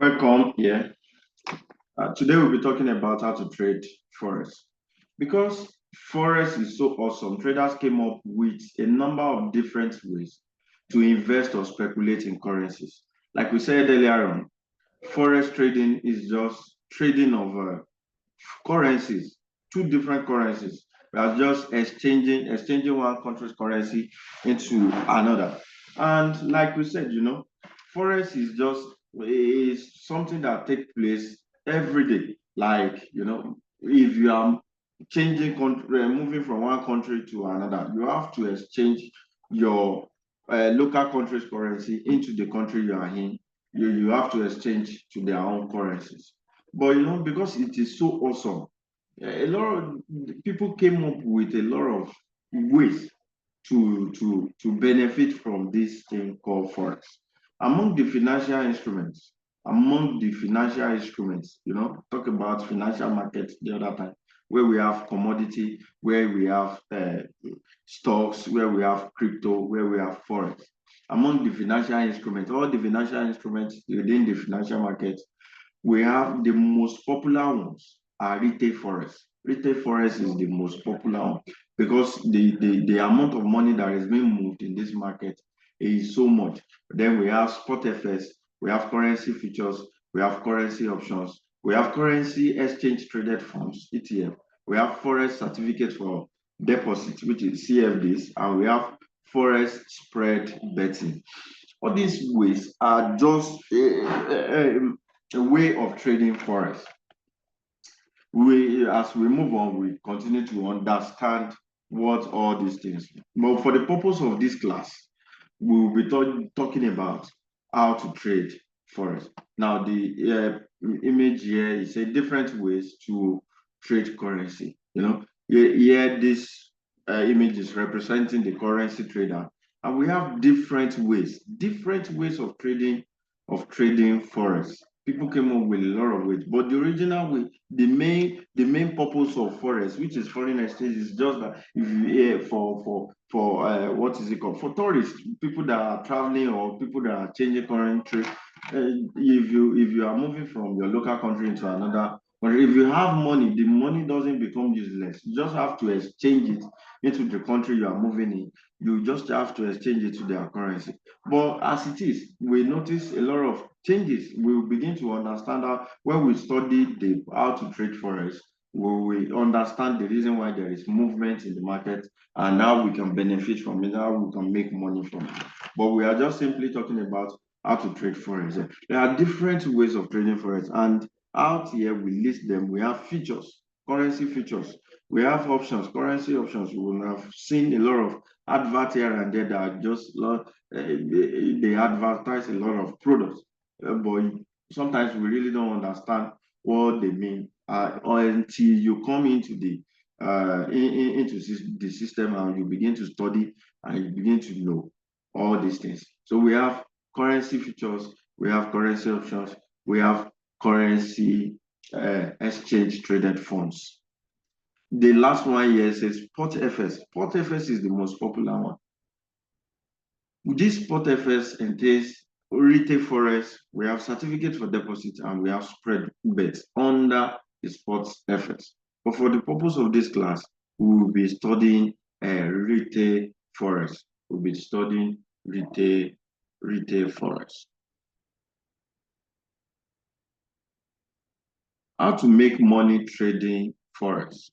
Welcome here. Today we'll be talking about how to trade Forex. Because Forex is so awesome, traders came up with a number of different ways to invest or speculate in currencies. Like we said earlier on, Forex trading is just trading of currencies, two different currencies. We are just exchanging one country's currency into another. And like we said, forex is something that takes place every day. Like if you are changing country, moving from one country to another, you have to exchange your local country's currency into the country you are in. You have to exchange to their own currencies. But because it is so awesome, a lot of people came up with a lot of ways to benefit from this thing called forex. Among the financial instruments, talk about financial markets the other time, where we have commodity, where we have stocks, where we have crypto, where we have forex. Among the financial instruments, all the financial instruments within the financial market, we have the most popular ones are retail forex. Retail forex is the most popular one because the amount of money that is being moved in this market is so much. Then we have spot FS, we have currency futures, we have currency options, we have currency exchange traded funds, ETF, we have forex certificate for deposit, which is CFDs, and we have forex spread betting. All these ways are just a way of trading forex. As we move on, we continue to understand what all these things. But for the purpose of this class, we will be talking about how to trade forex. Now, the image here is a different ways to trade currency. Here this image is representing the currency trader, and we have different ways of trading forex. People came up with a lot of ways, but the original way, the main purpose of forex, which is foreign exchange, is just that if you for what is it called, for tourists, people that are traveling or people that are changing country. If you are moving from your local country into another country, if you have money, the money doesn't become useless. You just have to exchange it into the country you are moving in. You just have to exchange it to their currency. But as it is, we notice a lot of changes. We will begin to understand how, when we study how to trade forex, we understand the reason why there is movement in the market and how we can benefit from it, how we can make money from it. But we are just simply talking about how to trade forex. There are different ways of trading forex, and out here we list them. We have features, currency features. We have options, currency options. We will have seen a lot of advert here and there that are just they advertise a lot of products, but sometimes we really don't understand what they mean or until you come into the system and you begin to study and you begin to know all these things. So we have currency futures, we have currency options, we have currency exchange traded funds. The last one here says Spot FS. Spot FS is the most popular one. This Spot FS entails retail forex, we have certificate for deposit, and we have spread bets under the Spot FS. But for the purpose of this class, we will be studying retail forex. We'll be studying retail forex. How to make money trading forex.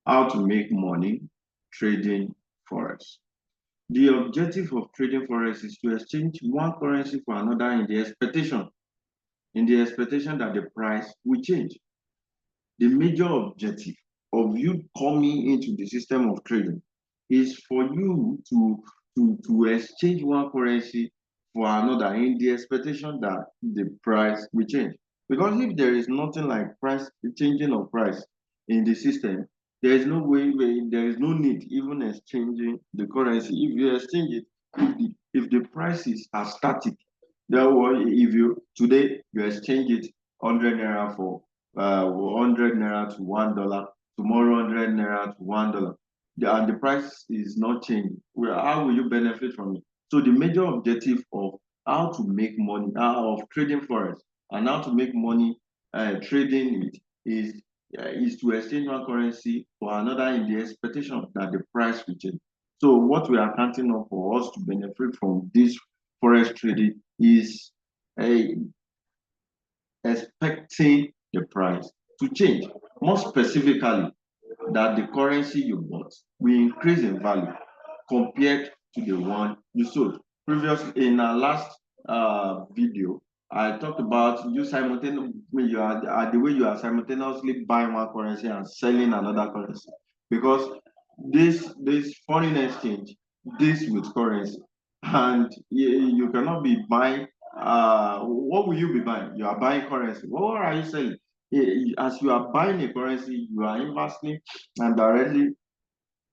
How to make money trading forex. The objective of trading forex is to exchange one currency for another in the expectation that the price will change. The major objective of you coming into the system of trading is for you to exchange one currency for another in the expectation that the price will change. Because if there is nothing like price changing of price in the system, there is no way, there is no need even exchanging the currency. If you exchange it, if the prices are static, therefore, if you today you exchange it 100 naira for 100 naira to $1, tomorrow 100 naira to $1, and the price is not changing, well, how will you benefit from it? So the major objective of how to make money of trading forex, and how to make money trading it is to exchange one currency for another in the expectation that the price will change. So what we are counting on for us to benefit from this forex trading is expecting the price to change. More specifically, that the currency you bought will increase in value compared to the one you sold. Previously, in our last video, I talked about you simultaneously, you are the way you are simultaneously buying one currency and selling another currency, because this foreign exchange this with currency, and you cannot be buying. What will you be buying? You are buying currency. What are you selling? As you are buying a currency, you are inversely and directly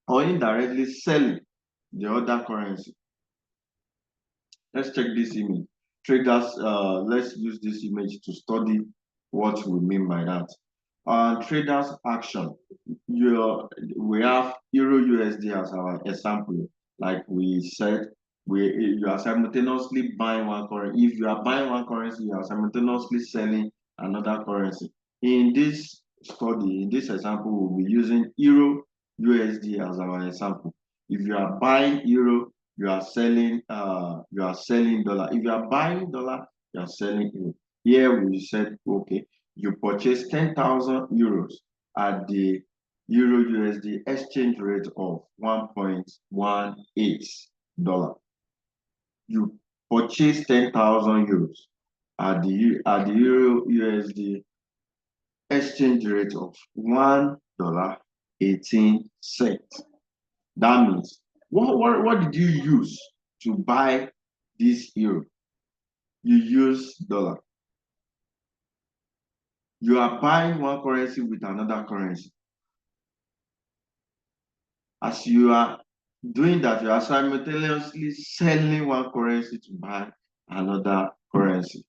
or indirectly selling the other currency. Let's check this image. Traders, let's use this image to study what we mean by that. Traders action. We have Euro USD as our example. Like we said, you are simultaneously buying one currency. If you are buying one currency, you are simultaneously selling another currency. In this study, in this example, we'll be using Euro USD as our example. If you are buying Euro, you are selling dollar. If you are buying dollar, you are selling euro. Here we said, okay, you purchase 10,000 euros at the Euro USD exchange rate of 1.18 dollar. You purchase 10,000 euros at the Euro USD exchange rate of $1.18. That means what did you use to buy this euro? You use dollar. You are buying one currency with another currency. As you are doing that, you are simultaneously selling one currency to buy another currency.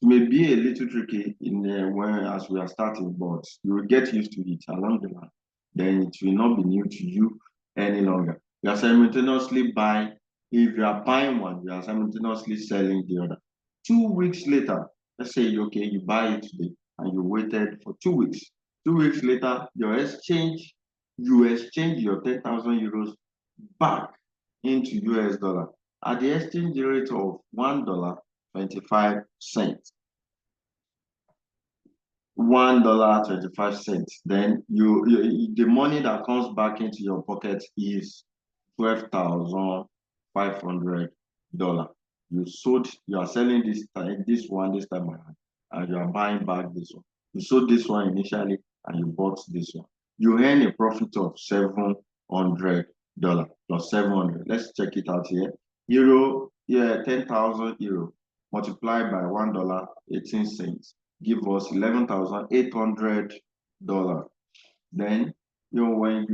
It may be a little tricky when as we are starting, but you will get used to it along the line. Then it will not be new to you any longer. You are simultaneously buying. If you are buying one, you are simultaneously selling the other. 2 weeks later, let's say okay, you buy it today and you waited for 2 weeks. 2 weeks later, you exchange your 10,000 euros back into US dollar at the exchange rate of $1.25. $1.25. Then the money that comes back into your pocket is $12,500. You are selling this time around, and you are buying back this one. You sold this one initially and you bought this one. You earn a profit of $700 plus 700. Let's check it out here. Euro, 10,000 euro multiplied by $1.18 give us $11,800. Then when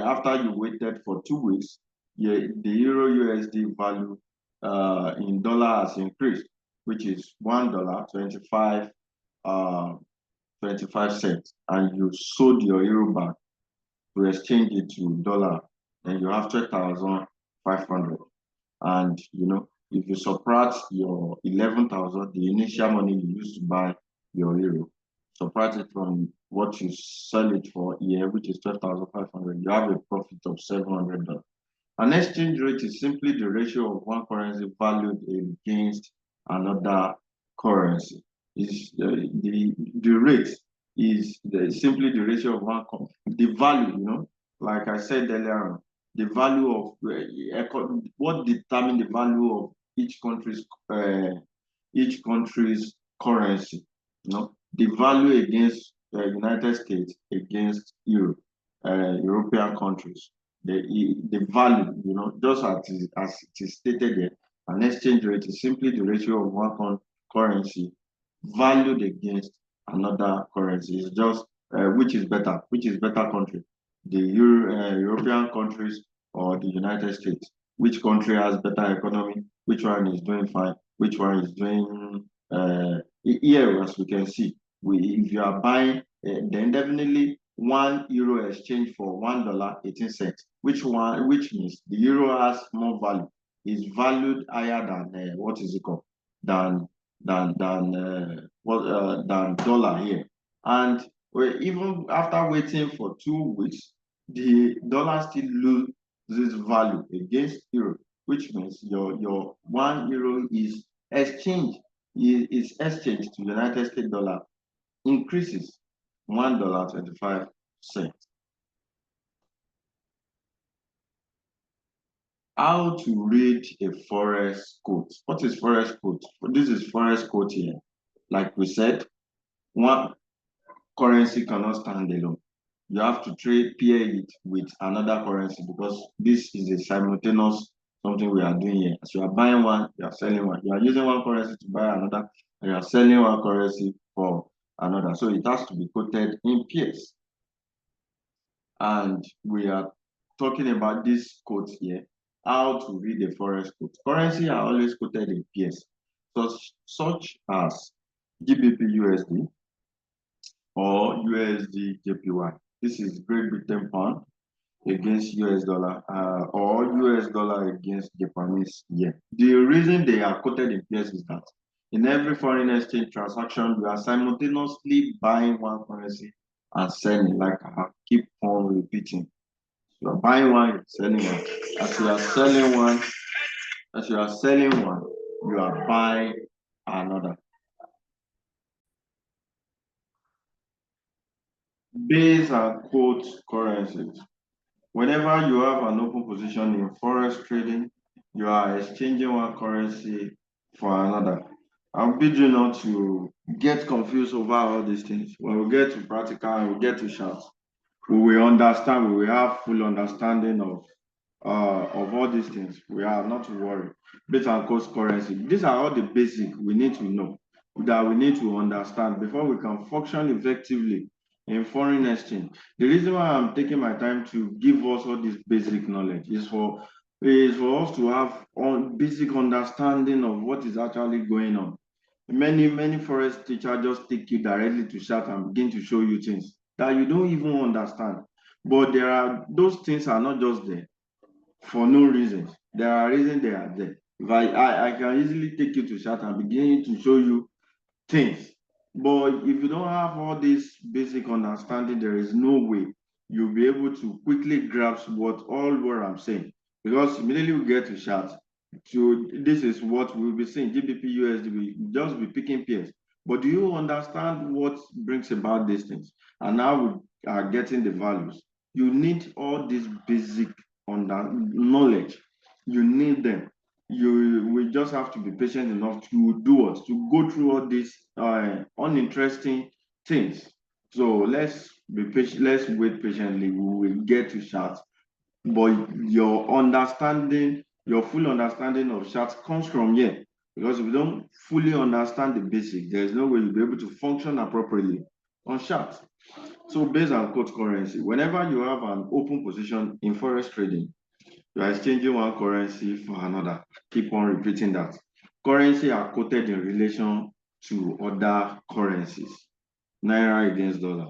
after you waited for 2 weeks, the Euro USD value in dollar has increased, which is $1.25 cents, and you sold your euro back to exchange it to dollar, then you have 12,500. And if you subtract your 11,000, the initial money you used to buy your euro, subtract it from what you sell it for here, which is 12,500, you have a profit of $700. An exchange rate is simply the ratio of one currency valued against another currency. The rate is simply the ratio of the value, like I said earlier on, the value of what determines the value of each country's currency. The value against the United States against Europe, European countries. The value, just as it is stated there, an exchange rate is simply the ratio of one currency valued against another currency. It's just which is better country, the European countries or the United States. Which country has better economy? Which one is doing fine? Which one is doing here? As we can see, if you are buying, then definitely €1 exchange for $1.18. Which means the euro has more value is valued higher than what is it called? Than than dollar here. And even after waiting for 2 weeks, the dollar still loses value against euro, which means your 1 euro is exchanged to United States dollar increases $1.25. How to read a Forex quote? What is Forex quote? This is Forex quote here. Like we said, one currency cannot stand alone. You have to pair it with another currency because this is a simultaneous something we are doing here. As you are buying one, you are selling one. You are using one currency to buy another, and you are selling one currency for another. So it has to be quoted in pairs. And we are talking about this quote here, how to read the Forex quote. Currency are always quoted in pairs, such as GBP USD or USD JPY. This is Great Britain pound against US dollar or US dollar against Japanese yen. The reason they are quoted in pairs is that in every foreign exchange transaction, you are simultaneously buying one currency and selling, like I keep on repeating. You are buying one, you're selling one. As you are selling one, as you are selling one, you are buying another. Base and quote currencies. Whenever you have an open position in forex trading, you are exchanging one currency for another. I'll bid you not to get confused over all these things. When we get to practical and we get to charts, we will understand, we will have full understanding of all these things. We are not to worry. Base and cost currency. These are all the basic we need to know, that we need to understand before we can function effectively in foreign exchange. The reason why I'm taking my time to give us all this basic knowledge is for us to have basic understanding of what is actually going on. Many forex teachers just take you directly to chat and begin to show you things that you don't even understand. But those things are not just there for no reasons. There are reasons they are there. If I can easily take you to chat and begin to show you things. But if you don't have all this basic understanding, there is no way you'll be able to quickly grasp what I'm saying. Because immediately we get to chat, so this is what we'll be saying. GBP USD, we just be picking pairs. But do you understand what brings about these things? And now we are getting the values. You need all this basic knowledge. You need them. You will just have to be patient enough to do what? To go through all these uninteresting things. So let's be patient, let's wait patiently. We will get to chat. But your full understanding of charts comes from here. Because if you don't fully understand the basic, there's no way you'll be able to function appropriately on charts. So based on quote currency, whenever you have an open position in forex trading, you are exchanging one currency for another. Keep on repeating that. Currency are quoted in relation to other currencies. Naira against dollar,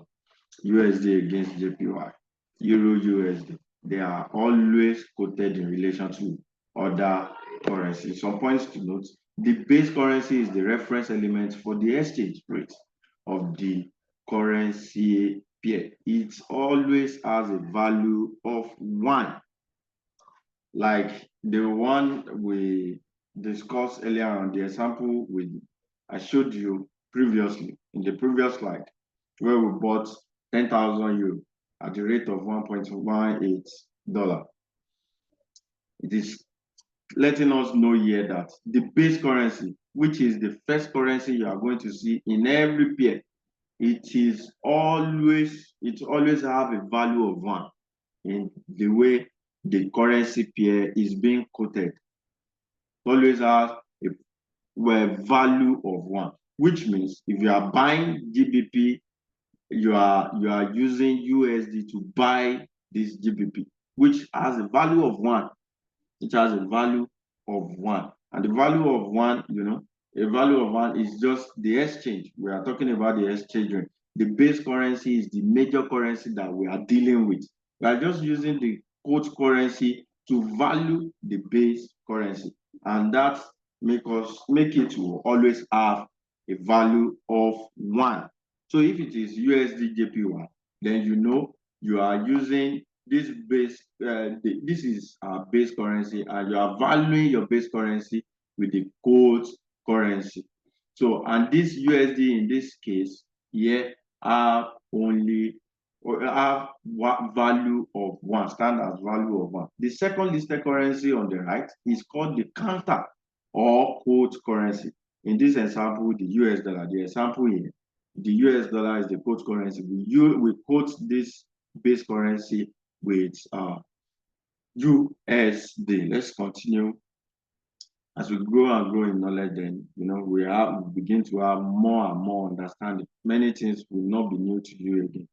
USD against JPY, Euro USD. They are always quoted in relation to other currencies. Some points to note: the base currency is the reference element for the exchange rate of the currency pair. It always has a value of 1. Like the one we discussed earlier on, the example I showed you previously in the previous slide, where we bought 10,000 euro at the rate of $1.18. It is letting us know here that the base currency, which is the first currency you are going to see in every pair, it always have a value of 1 in the way the currency pair is being quoted. Always has a value of 1, which means if you are buying GBP, you are using USD to buy this GBP, which has a value of 1. It has a value of 1. And the value of 1, a value of 1 is just the exchange. We are talking about the exchange rate. The base currency is the major currency that we are dealing with. We are just using the quote currency to value the base currency, and that make it to always have a value of 1. So if it is USD JPY, then you know you are using this base, this is our base currency, and you are valuing your base currency with the code currency. So, and this USD in this case here have only or have value of 1, stand as value of 1. The second listed currency on the right is called the counter or quote currency. In this example, the US dollar. The example here, the US dollar is the quote currency. We quote this base currency with USD. Let's continue. As we grow and grow in knowledge, then we begin to have more and more understanding. Many things will not be new to you again.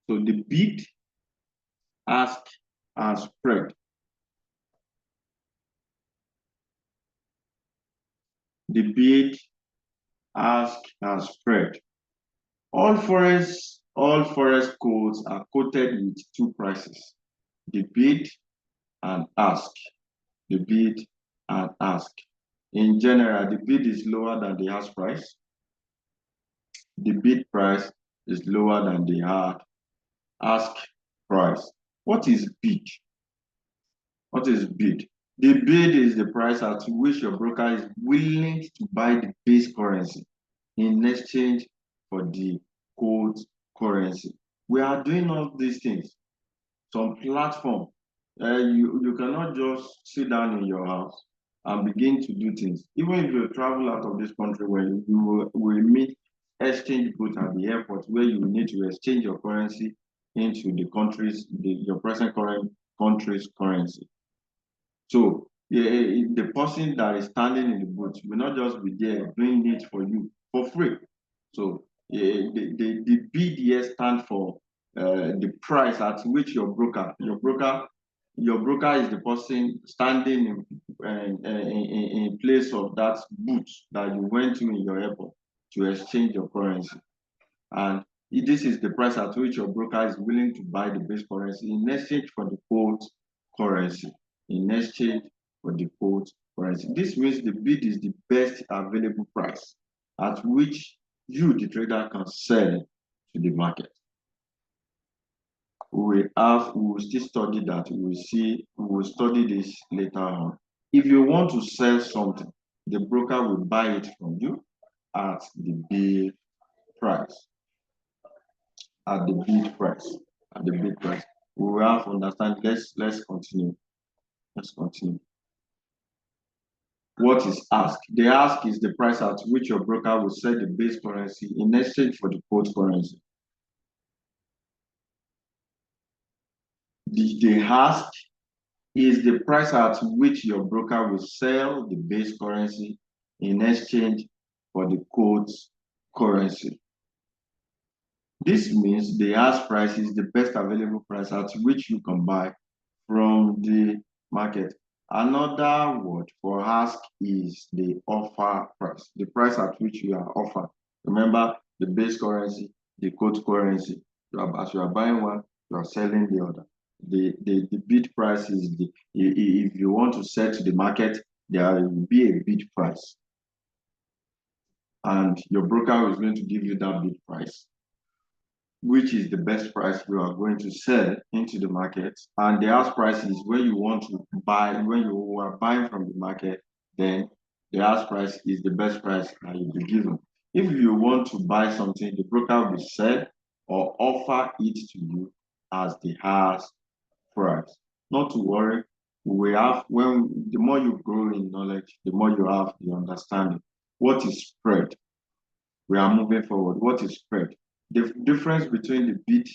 So the bid, ask, and spread. The bid, ask, and spread. All forex quotes are quoted with 2 prices: the bid and ask. The bid and ask. In general, the bid is lower than the ask price. The bid price is lower than the ask price. What is bid? What is bid? The bid is the price at which your broker is willing to buy the base currency in exchange for the quote currency. We are doing all these things. Some platform, you cannot just sit down in your house and begin to do things. Even if you travel out of this country, where you will meet exchange booth at the airport, where you need to exchange your currency into the country's, your present current country's currency. So the person that is standing in the booth will not just be there doing it for you for free. So the bid here stand for the price at which your broker is the person standing in place of that booth that you went to in your airport to exchange your currency. And this is the price at which your broker is willing to buy the base currency in exchange for the quote currency. In exchange for the quote currency. This means the bid is the best available price at which you, the trader, can sell to the market. We will still study that. We will study this later on. If you want to sell something, the broker will buy it from you at the bid price. At the bid price. At the bid price. We will have to understand. Let's continue. Let's continue. What is ask? The ask is the price at which your broker will sell the base currency in exchange for the quote currency. The ask is the price at which your broker will sell the base currency in exchange for the quote currency. This means the ask price is the best available price at which you can buy from the market. Another word for ask is the offer price, the price at which you are offered. Remember, the base currency, the quote currency. As you are buying one, you are selling the other. The bid price is if you want to sell to the market, there will be a bid price. And your broker is going to give you that bid price, which is the best price you are going to sell into the market. And the ask price is when you want to buy, when you are buying from the market, then the ask price is the best price that you'll be given. If you want to buy something, the broker will sell or offer it to you as the ask price. Not to worry, the more you grow in knowledge, the more you have the understanding. What is spread? We are moving forward. What is spread? The difference between the bid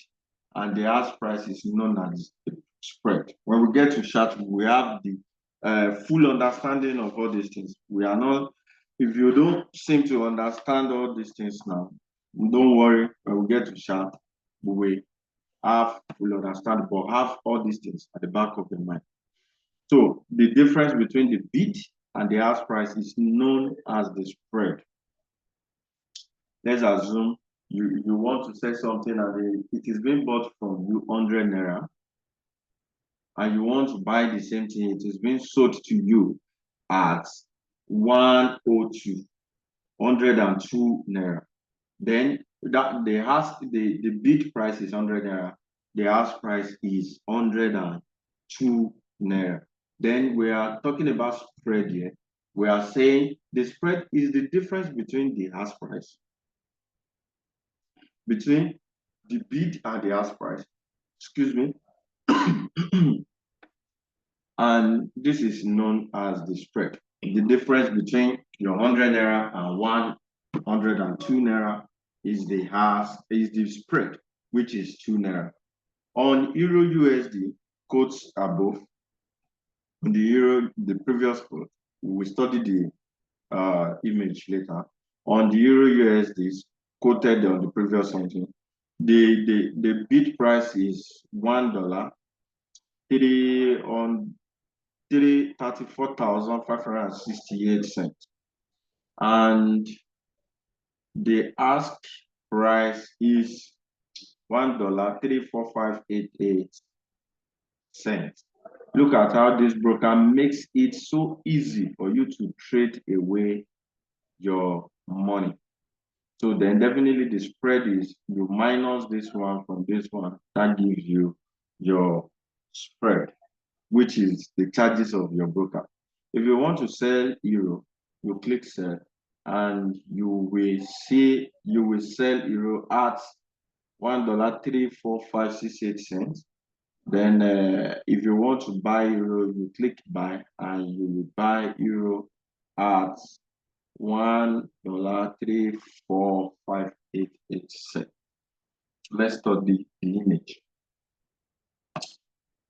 and the ask price is known as the spread. When we get to chart, we have the full understanding of all these things. We are not, if you don't seem to understand all these things now, don't worry. When we get to chart, we have full understanding, but have all these things at the back of the mind. So the difference between the bid and the ask price is known as the spread. Let's assume you want to sell something and it is being bought from you 100 naira, and you want to buy the same thing, it is being sold to you at 102, 102 naira. Then that the bid price is 100 naira, the ask price is 102 naira. Then we are talking about spread here. We are saying the spread is the difference between the ask price, between the bid and the ask price. Excuse me. And this is known as the spread. The difference between your 100 naira and 102 naira is the spread, which is 2 naira. On Euro USD, quotes above, on the Euro, the previous quote, we study the image later. On the Euro USD, quoted on the previous something, the bid price is $1, 34,568 cents, and the ask price is $1, 34588 cents. Look at how this broker makes it so easy for you to trade away your money. So then definitely the spread is you minus this one from this one, that gives you your spread, which is the charges of your broker. If you want to sell euro, you click sell, and you will sell euro at $1, 34568 cents. Then if you want to buy euro, you click buy, and you will buy euro at $1, 34588 cents. Let's study the image.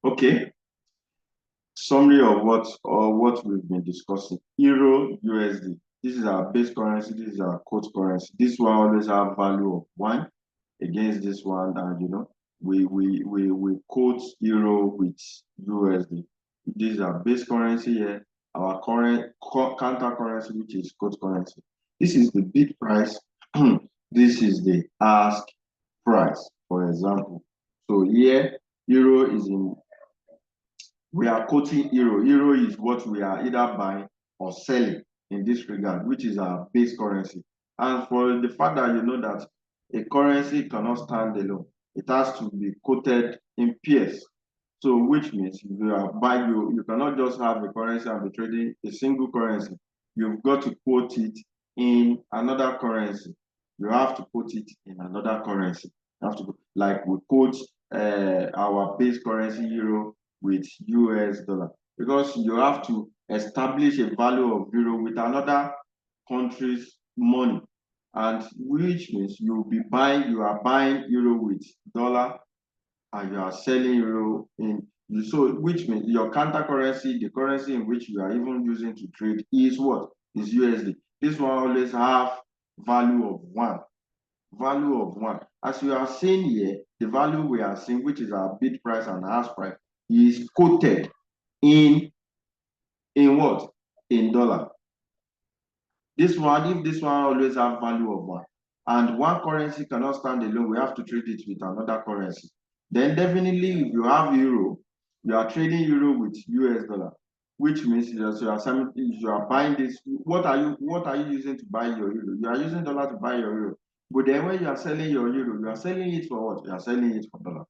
Okay. Summary of what we've been discussing. Euro USD. This is our base currency. This is our quote currency. This one always have value of 1 against this one, and we quote euro with USD. This is our base currency here. Our current counter currency, which is quote currency. This is the bid price. This is the ask price, for example. So here, euro is in. We are quoting euro. Euro is what we are either buying or selling in this regard, which is our base currency. And for the fact that you know that a currency cannot stand alone, it has to be quoted in pairs. So which means if you are buying, you cannot just have a currency and be trading a single currency. You've got to quote it in another currency. You have to quote it in another currency. You have to, like we quote our base currency euro with US dollar, because you have to establish a value of euro with another country's money, and which means you are buying euro with dollar, and you are selling euro in, so which means your counter currency, the currency in which you are even using to trade, is what? Is USD. This one always have value of 1. Value of 1. As you are seeing here, the value we are seeing, which is our bid price and ask price, is quoted in what? In dollar. This one, if this one always have value of 1, and one currency cannot stand alone, we have to trade it with another currency. Then definitely, if you have euro, you are trading euro with US dollar, which means you are buying this. What are you using to buy your euro? You are using dollar to buy your euro. But then when you are selling your euro, you are selling it for what? You are selling it for dollar.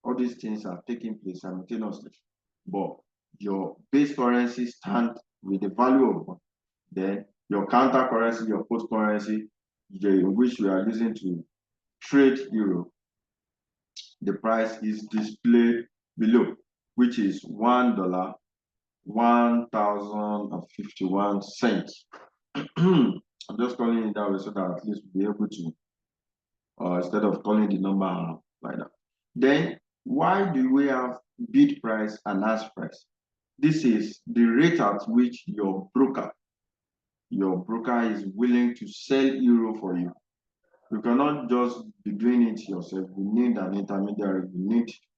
All these things are taking place simultaneously. But your base currency stand with the value of 1. Then your counter currency, your quote currency, which we are using to trade euro, the price is displayed below, which is $1, 1,051 cents. I'm just calling it that way so that at least we'll be able to, instead of calling the number like that. Then why do we have bid price and ask price? This is the rate at which your broker is willing to sell euro for you. You cannot just be doing it yourself. You need an intermediary.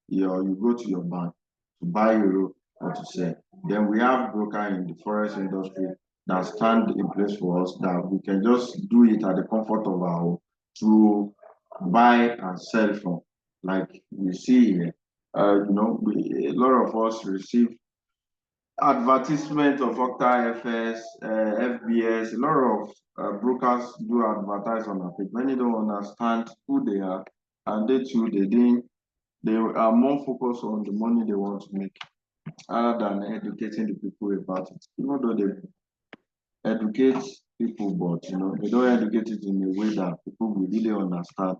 You go to your bank to buy euro or to sell. Then we have broker in the forex industry that stand in place for us, that we can just do it at the comfort of our home to buy and sell from. Like we see here, A lot of us receive advertisement of Okta FS, FBS. A lot of brokers do advertise on it. Many don't understand who they are, and they too they didn't. They are more focused on the money they want to make, rather than educating the people about it. Even though they educate people, but they don't educate it in a way that people will really understand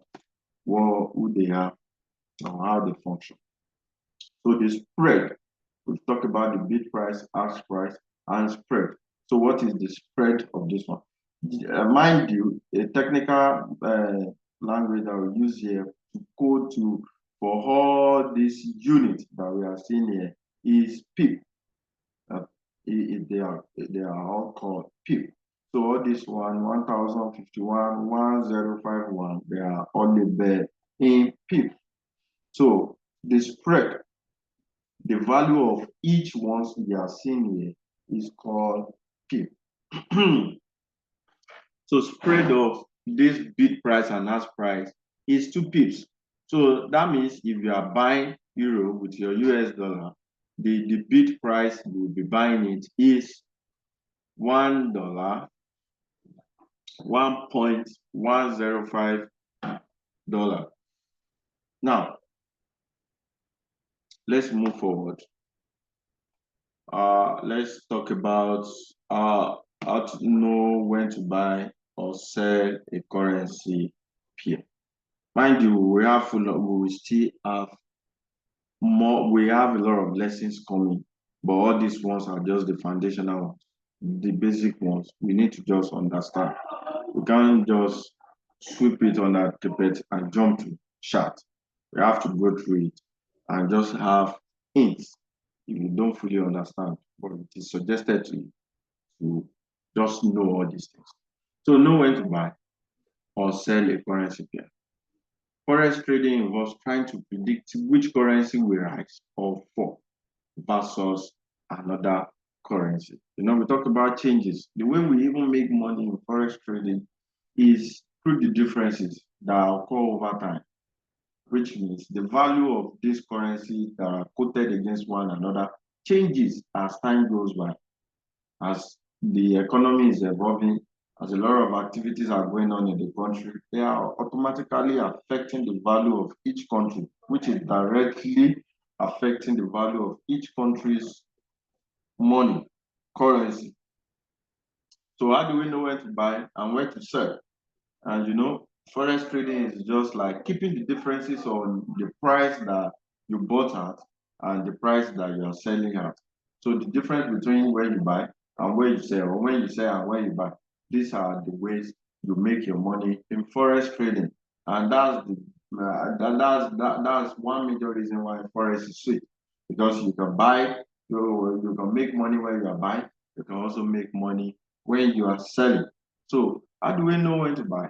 who they are or how they function. So the spread, we've talked about the bid price, ask price, and spread. So what is the spread of this one? Mind you, a technical language that we use here to code to for all these units that we are seeing here is pip. They are all called pip. So all this 1051, 1051, they are all labeled in pip. So the spread, the value of each ones we are seeing here is called pip. So spread of this bid price and ask price is 2 pips. So that means if you are buying euro with your US dollar, the bid price you will be buying it is $1, $1.105. Now, let's move forward. Let's talk about how to know when to buy or sell a currency pair. Mind you, we will still have more. We have a lot of lessons coming, but all these ones are just the foundational ones, the basic ones. We need to just understand. We can't just sweep it on that carpet and jump to chart. We have to go through it and just have hints if you don't fully understand. But it is suggested to you to just know all these things. So know when to buy or sell a currency pair. Forex trading involves trying to predict which currency will rise or fall versus another currency. We talk about changes. The way we even make money in Forex trading is through the differences that occur over time, which means the value of this currency that are quoted against one another changes as time goes by, as the economy is evolving, as a lot of activities are going on in the country. They are automatically affecting the value of each country, which is directly affecting the value of each country's money, currency. So how do we know when to buy and when to sell? And forex trading is just like keeping the differences on the price that you bought at and the price that you are selling at. So the difference between where you buy and where you sell, or when you sell and where you buy, these are the ways you make your money in forex trading. And that's one major reason why forex is sweet, because you can buy, you can make money when you are buying, you can also make money when you are selling. So how do we know when to buy?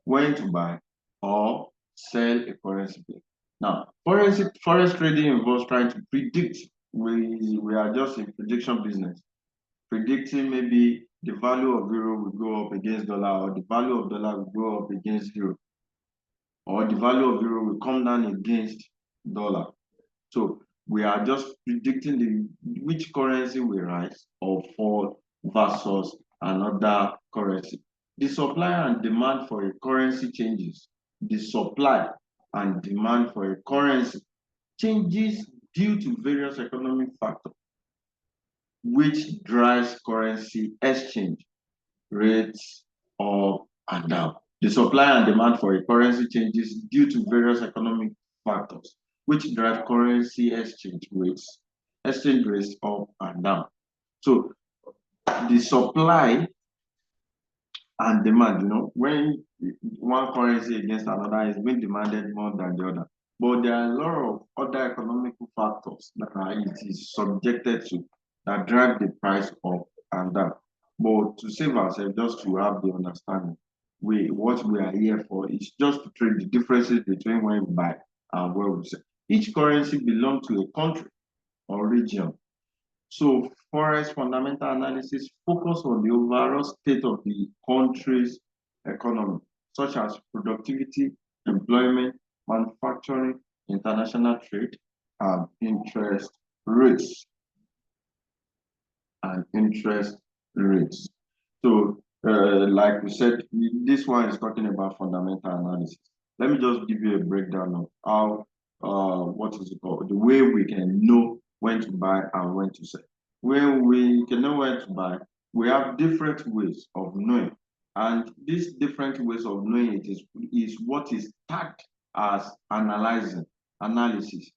When to buy or sell a currency pair. Now, forex trading involves trying to predict. We are just in prediction business, predicting maybe the value of euro will go up against dollar, or the value of dollar will go up against euro, or the value of euro will come down against dollar. So we are just predicting which currency will rise or fall versus another currency. The supply and demand for a currency changes. The supply and demand for a currency changes due to various economic factors, which drives currency exchange rates up and down. The supply and demand for a currency changes due to various economic factors, which drive currency exchange rates up and down. So the supply and demand, when one currency against another is being demanded more than the other. But there are a lot of other economical factors that it is subjected to that drive the price up and down. But to save ourselves, just to have the understanding, what we are here for is just to trade the differences between when we buy and where we sell. Each currency belongs to a country or region. So Forex fundamental analysis focus on the overall state of the country's economy, such as productivity, employment, manufacturing, international trade, and interest rates. And interest rates. So, like we said, this one is talking about fundamental analysis. Let me just give you a breakdown of how, what is it called, the way we can know when to buy and when to sell. When we can know when to buy, we have different ways of knowing, and these different ways of knowing it is what is tagged as analysis.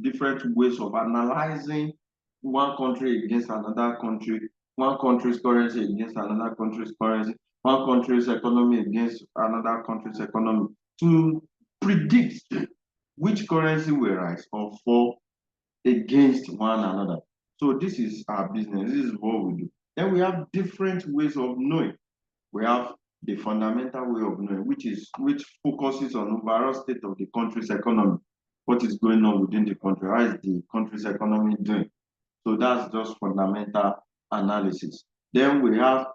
Different ways of analyzing one country against another country, one country's currency against another country's currency, one country's economy against another country's economy to predict which currency will rise or fall against one another. So this is our business. This is what we do. Then we have different ways of knowing. We have the fundamental way of knowing, which focuses on overall state of the country's economy. What is going on within the country? How is the country's economy doing? So that's just fundamental analysis. Then we have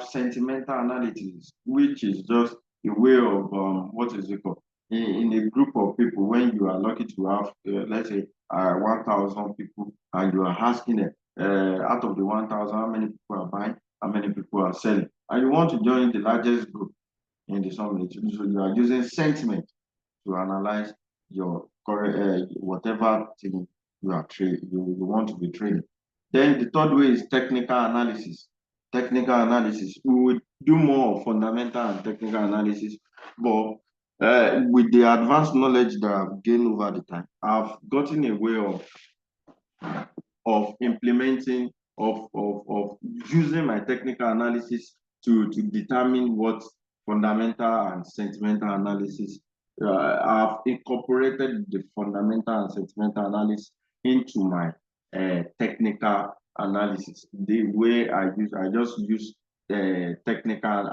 sentimental analysis, which is just a way of what is it called? In a group of people, when you are lucky to have, let's say, 1,000 people, and you are asking them, out of the 1,000, how many people are buying, how many people are selling, and you want to join the largest group in the summit. So you are using sentiment to analyze your whatever thing you want to be trading. Then the third way is technical analysis. Technical analysis. We will do more of fundamental and technical analysis, but with the advanced knowledge that I've gained over the time, I've gotten a way of implementing of using my technical analysis to determine what fundamental and sentimental analysis. I've incorporated the fundamental and sentimental analysis into my technical analysis. The way I just use technical.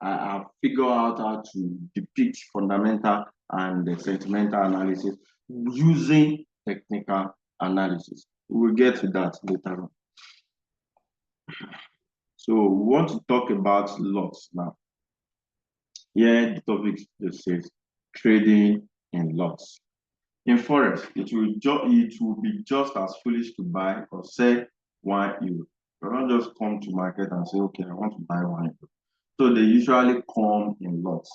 I figure out how to depict fundamental and sentimental analysis using technical analysis. We'll get to that later on. So we want to talk about lots now. Here the topic just says trading in lots. In Forex, it will be just as foolish to buy or sell 1 euro. You don't just come to market and say, okay, I want to buy 1 euro. So they usually come in lots.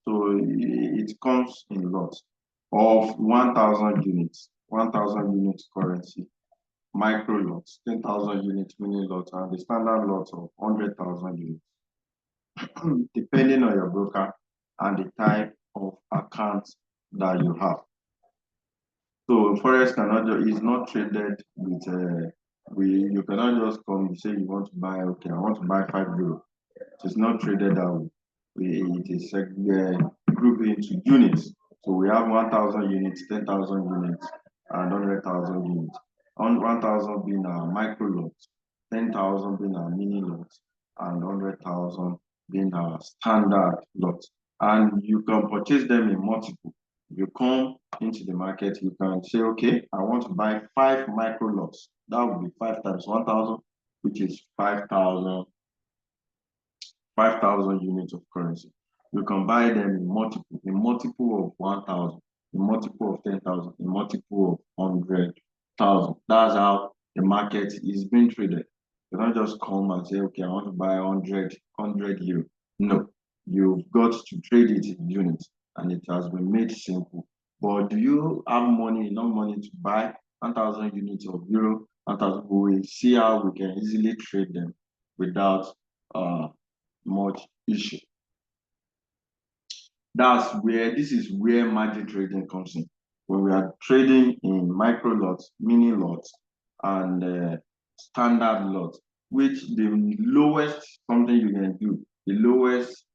So it comes in lots of 1,000 units, 1,000 units currency, micro lots, 10,000 units mini lots, and the standard lots of 100,000 units, depending on your broker and the type of account that you have. So Forex is not traded with you cannot just come and say you want to buy, okay, I want to buy 5 euro. It's not traded that way. It is grouped into units. So we have 1,000 units, 10,000 units, and 100,000 units. 1,000 being a micro lot, 10,000 being a mini lot, and 100,000 being a standard lot. And you can purchase them in multiple. If you come into the market, you can say, okay, I want to buy 5 micro lots. That would be 5 times 1,000, which is 5,000 units of currency. You can buy them in multiple of 1,000, in multiple of 10,000, in multiple of 100,000. That's how the market is being traded. You don't just come and say, okay, I want to buy 100 euro. No, you've got to trade it in units, and it has been made simple. But do you have enough money to buy 1,000 units of euro? 1,000, we will see how we can easily trade them without much issue. This is where margin trading comes in. When we are trading in micro lots, mini lots, and standard lots, which the lowest something you can do, the lowest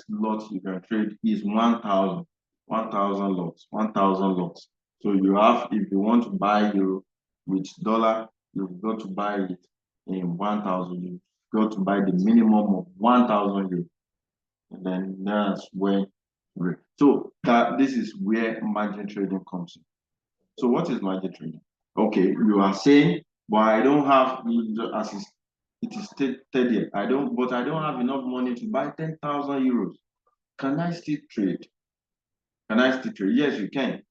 lot you can trade is 1,000 lots, 1,000 lots. So you have, if you want to buy euro with dollar, you've got to buy it in 1,000 euros. Got to buy the minimum of 1,000 euros, and then that's when. So this is where margin trading comes in. So what is margin trading? Okay, you are saying, well, I don't have, as it is stated here, but I don't have enough money to buy 10,000 euros. Can I still trade? Can I still trade? Yes, you can.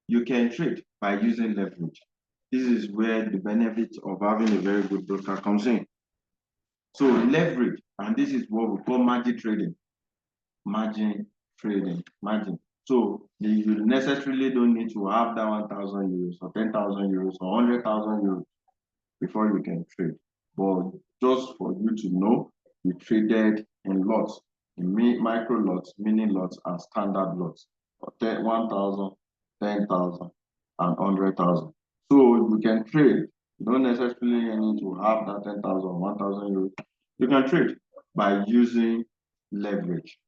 You can trade by using leverage. This is where the benefit of having a very good broker comes in. So leverage, and this is what we call margin trading. Margin trading, margin. So you necessarily don't need to have that 1,000 euros or 10,000 euros or 100,000 euros before you can trade. But just for you to know, we traded in lots, in micro lots, mini lots, and standard lots. 1,000, 10,000, and 100,000. So you can trade. You don't necessarily need to have that 10,000, 1,000 euros. You can trade by using leverage.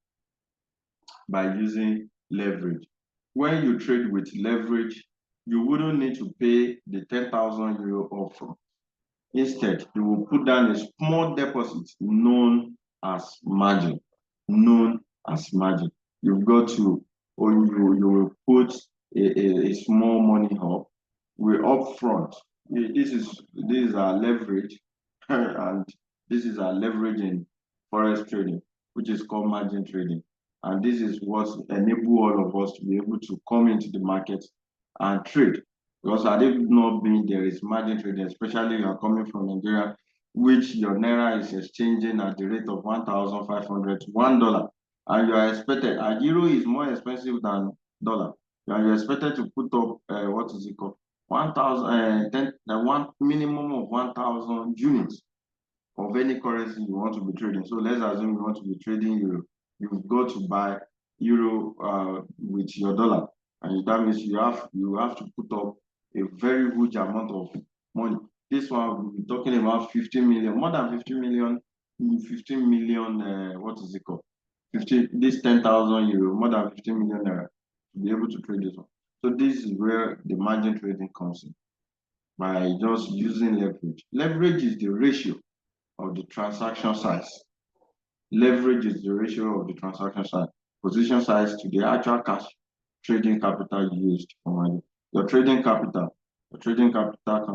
By using leverage. When you trade with leverage, you wouldn't need to pay the 10,000 euro upfront. Instead, you will put down a small deposit known as margin. Known as margin. You've got to, or you will put a small money up. We're upfront. This is our leverage, and this is our leverage in forex trading, which is called margin trading. And this is what enable all of us to be able to come into the market and trade. Because had it not been there is margin trading, especially you are coming from Nigeria, which your naira is exchanging at the rate of 1,500 to $1, and you are expected, a euro is more expensive than dollar. And you're expected to put up what is it called? 1,000, one minimum of 1,000 units of any currency you want to be trading. So let's assume you want to be trading euro. You've got to buy euro with your dollar, and that means you have to put up a very huge amount of money. This one we'll be talking about 15 million, more than 50 million, 15 million. What is it called? 50. This 10,000 euro, more than 15 million naira to be able to trade this one. So this is where the margin trading comes in by just using leverage. Leverage is the ratio of the transaction size. Leverage is the ratio of the transaction size, position size to the actual cash trading capital used for money. Your trading capital can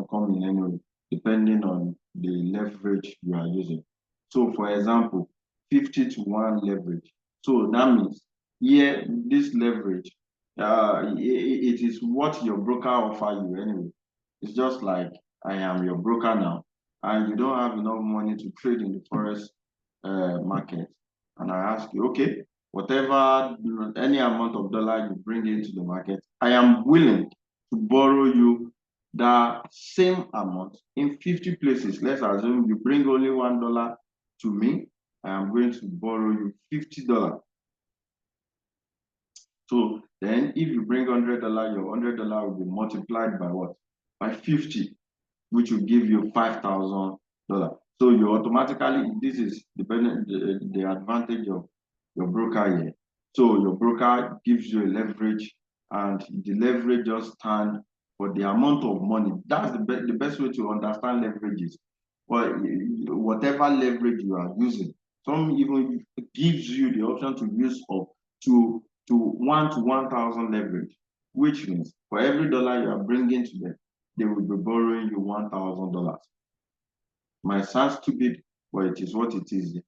come in any way, depending on the leverage you are using. So for example, 50 to 1 leverage. So that means here, this leverage, it is what your broker offer you anyway. It's just like I am your broker now, and you don't have enough money to trade in the forex market, and I ask you, okay, whatever, any amount of dollar you bring into the market, I am willing to borrow you the same amount in 50 places. Let's assume you bring only $1 to me, I am going to borrow you $50. So then if you bring $100, your $100 will be multiplied by what? By 50, which will give you $5,000. So you automatically, this is dependent the advantage of your broker here. So your broker gives you a leverage, and the leverage just stand for the amount of money. That's the best way to understand leverages. Well, whatever leverage you are using, some even gives you the option to use up to 1,000 leverage, which means for every dollar you are bringing to them, they will be borrowing you $1,000. Might sound stupid, but it is what it is.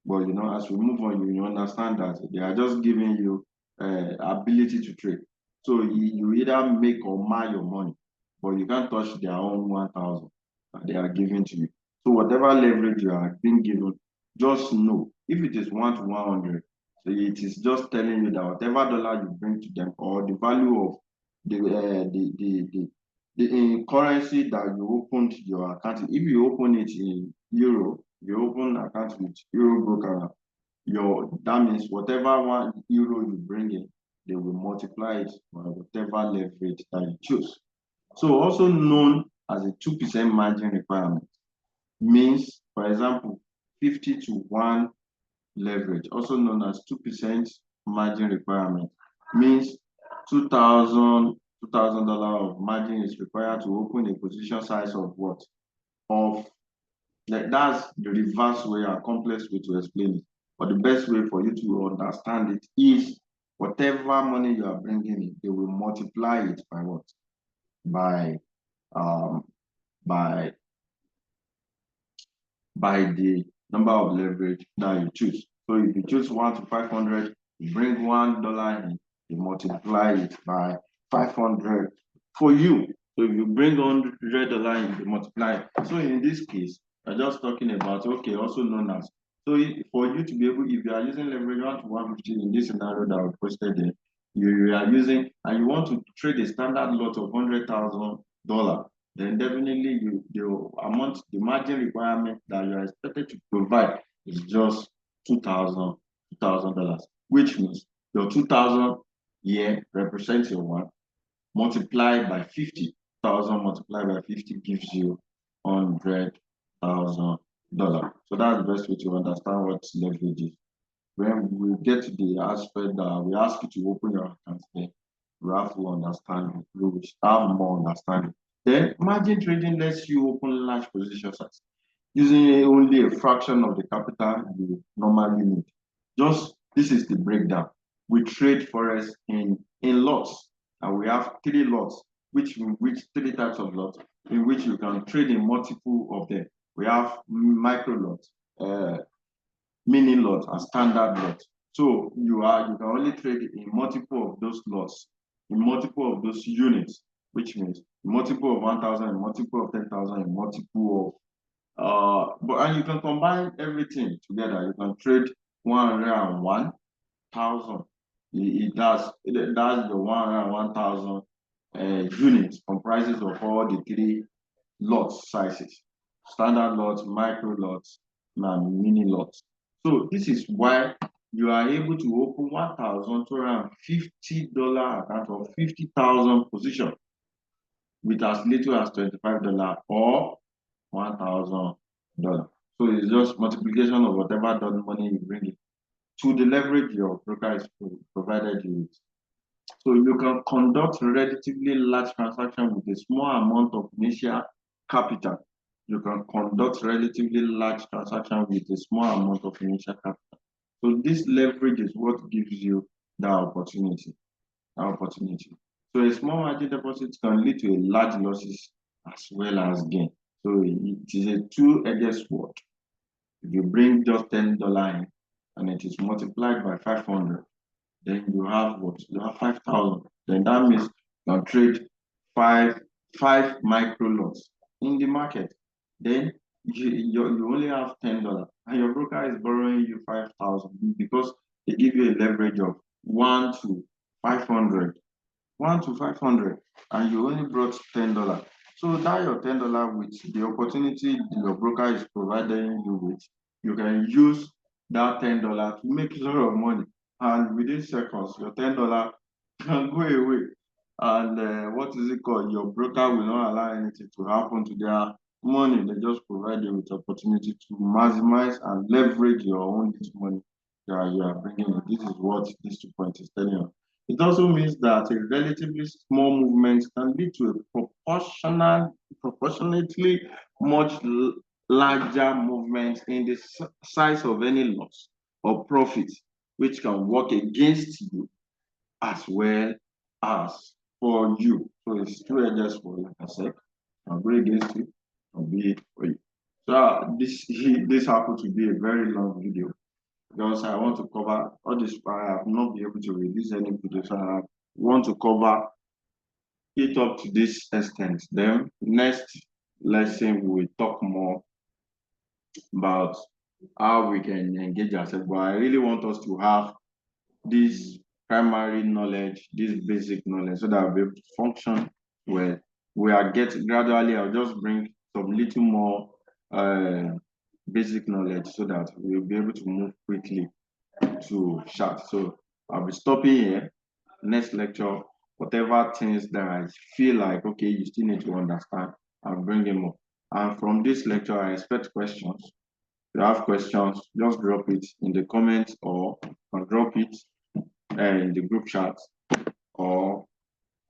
But as we move on, you understand that they are just giving you ability to trade. So you either make or mar your money, but you can't touch their own 1,000 that they are giving to you. So whatever leverage you are being given, just know if it is 1 to 100, so it is just telling you that whatever dollar you bring to them, or the value of the currency that you opened your account, if you open it in euro, you open account with euro broker, that means whatever €1 you bring in, they will multiply it by whatever leverage that you choose. So also known as a 2% margin requirement means, for example, 50 to 1 leverage, also known as 2% margin requirement, means $2,000 of margin is required to open a position size of what? Of that's the reverse way, a complex way to explain it. But the best way for you to understand it is whatever money you are bringing in, they will multiply it by what? By um by by the number of leverage that you choose. So if you choose 1 to 500, You bring $1 in, you multiply it by 500 for you. So if you bring $100 in, you multiply it. So in this case, we're just talking about, okay, also known as, so for you to be able, if you are using leverage 1 to 150 in this scenario that we posted there, you are using, and you want to trade a standard lot of $100,000, then definitely the amount, the margin requirement that you are expected to provide is just $2,000, which means your 2,000 here represents your one multiplied by 50,000 multiplied by 50 gives you $100,000. So that's the best way to understand what leverage is. When we get to the aspect that we ask you to open your account, then we have to understand it. We will have more understanding. Then margin trading lets you open large positions using only a fraction of the capital you normally need. Just this is the breakdown. We trade forex in lots, and we have 3 lots, which 3 types of lots in which you can trade in multiple of them. We have micro lots, mini lot, and standard lot. So you can only trade in multiple of those lots, in multiple of those units, which means multiple of 1,000, multiple of 10,000, multiple of and you can combine everything together. You can trade 101,000. That's the 101,000 units comprises of all the 3 lot sizes: standard lots, micro lots, and mini lots. So this is why you are able to open $1,250 account or 50,000 position with as little as $25 or $1,000. So it's just multiplication of whatever money you bring in to the leverage your broker is provided you with. So you can conduct relatively large transaction with a small amount of initial capital. You can conduct relatively large transaction with a small amount of initial capital. So this leverage is what gives you that opportunity. So a small margin deposit can lead to a large losses as well as gain. So it is a two-edged sword. If you bring just $10 in and it is multiplied by 500, then you have what? You have 5,000. Then that means you can trade five micro lots in the market. Then you only have $10 and your broker is borrowing you 5,000 because they give you a leverage of 1 to 500. 1 to 500, and you only brought $10. So that your $10 with the opportunity your broker is providing you with, you can use that $10 to make a lot of money. And within seconds, your $10 can go away. And what is it called? Your broker will not allow anything to happen to their money. They just provide you with opportunity to maximize and leverage your own money that you are bringing in. This is what this 2 point is telling you. It also means that a relatively small movement can lead to a proportionately much larger movement in the size of any loss or profit, which can work against you as well as for you. So it's two-edged sword, like I said. Can go against you, can be for you. So this happened to be a very long video because I want to cover all this. I have not been able to release any video, so I want to cover it up to this extent. Then next lesson we will talk more about how we can engage ourselves. But I really want us to have this primary knowledge, this basic knowledge, so that we'll be able to function well. We are getting gradually. I'll just bring some little more basic knowledge so that we'll be able to move quickly to chat. So I'll be stopping here. Next lecture, whatever things that I feel like, okay, you still need to understand, I'll bring them up. And from this lecture, I expect questions. If you have questions, just drop it in the comments or drop it in the group chat or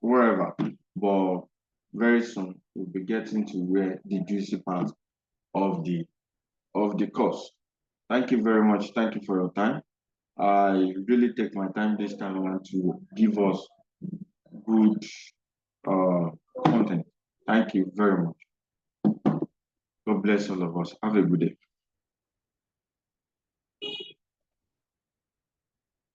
wherever. But very soon, we'll be getting to where the juicy part of the course. Thank you very much. Thank you for your time. I really take my time this time around to give us good content. Thank you very much. God bless all of us. Have a good day.